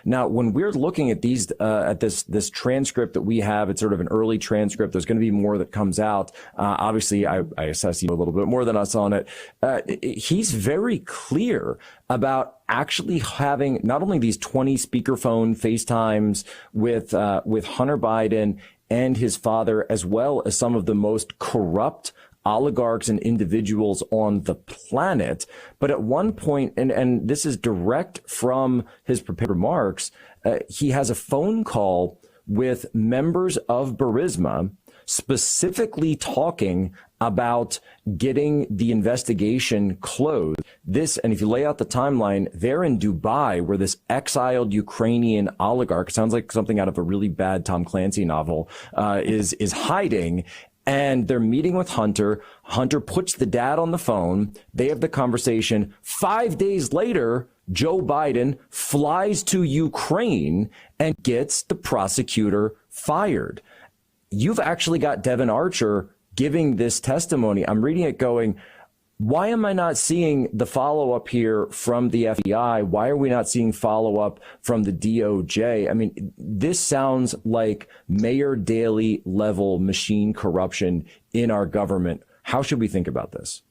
Now, when we're looking at these, at this transcript that we have, it's sort of an early transcript. There's going to be more that comes out. Obviously, I assess you a little bit more than us on it. He's very clear about actually having not only these 20 speakerphone FaceTimes with Hunter Biden and his father, as well as some of the most corrupt oligarchs and individuals on the planet. But at one point, and this is direct from his prepared remarks, he has a phone call with members of Burisma, specifically talking about getting the investigation closed. This, and if you lay out the timeline, they're in Dubai, where this exiled Ukrainian oligarch, sounds like something out of a really bad Tom Clancy novel, is hiding. And they're meeting with Hunter. Hunter puts the dad on the phone. They have the conversation. 5 days later, Joe Biden flies to Ukraine and gets the prosecutor fired. You've actually got Devon Archer giving this testimony. I'm reading it going, why am I not seeing the follow-up here from the FBI? Why are we not seeing follow-up from the DOJ? I mean, this sounds like Mayor Daley level machine corruption in our government. How should we think about this?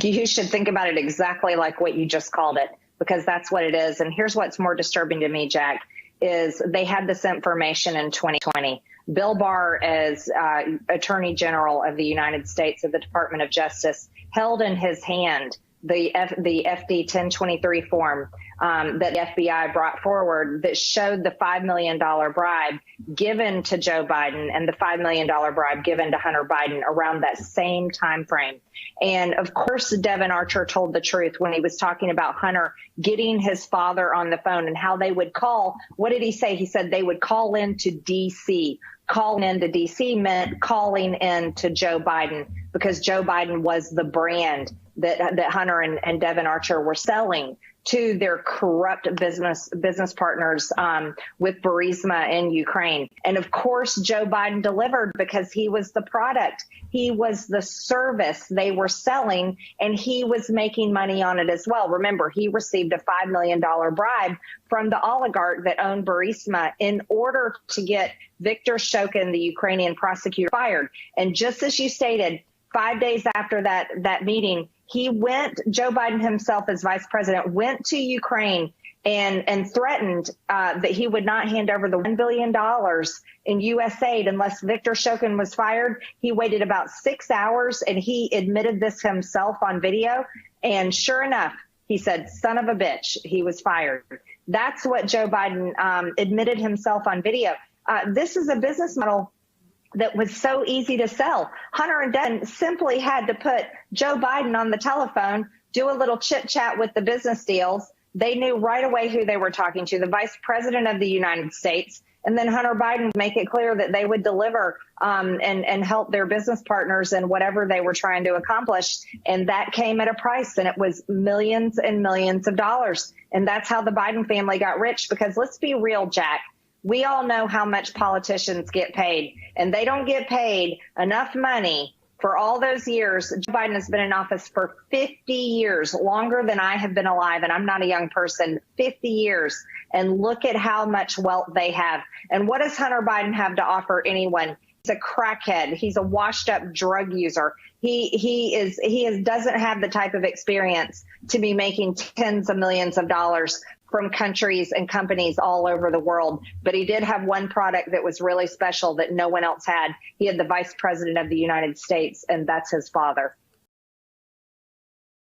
You should think about it exactly like what you just called it, because that's what it is. And here's what's more disturbing to me, Jack, is they had this information in 2020. Bill Barr, as Attorney General of the United States of the Department of Justice, held in his hand the FD 1023 form that the FBI brought forward that showed the $5 million bribe given to Joe Biden and the $5 million bribe given to Hunter Biden around that same time frame. And of course, Devon Archer told the truth when he was talking about Hunter getting his father on the phone and how they would call. What did he say? He said they would call into D.C. Calling into D.C. meant calling in to Joe Biden, because Joe Biden was the brand that Hunter and Devon Archer were selling to their corrupt business partners with Burisma in Ukraine. And of course, Joe Biden delivered, because he was the product. He was the service they were selling, and he was making money on it as well. Remember, he received a $5 million bribe from the oligarch that owned Burisma in order to get Viktor Shokin, the Ukrainian prosecutor, fired. And just as you stated, 5 days after that meeting, Joe Biden himself as vice president went to Ukraine and threatened that he would not hand over the $1 billion in U.S. aid unless Viktor Shokin was fired. He waited about 6 hours, and he admitted this himself on video. And sure enough, he said, son of a bitch, he was fired. That's what Joe Biden admitted himself on video. This is a business model that was so easy to sell. Hunter and Devon simply had to put Joe Biden on the telephone, do a little chit chat with the business deals. They knew right away who they were talking to, the vice president of the United States. And then Hunter Biden would make it clear that they would deliver and help their business partners in whatever they were trying to accomplish. And that came at a price, and it was millions and millions of dollars. And that's how the Biden family got rich, because let's be real, Jack. We all know how much politicians get paid, and they don't get paid enough money for all those years. Joe Biden has been in office for 50 years, longer than I have been alive, and I'm not a young person, 50 years. And look at how much wealth they have. And what does Hunter Biden have to offer anyone? He's a crackhead. He's a washed-up drug user. He doesn't have the type of experience to be making tens of millions of dollars from countries and companies all over the world. But he did have one product that was really special that no one else had. He had the vice president of the United States, and that's his father.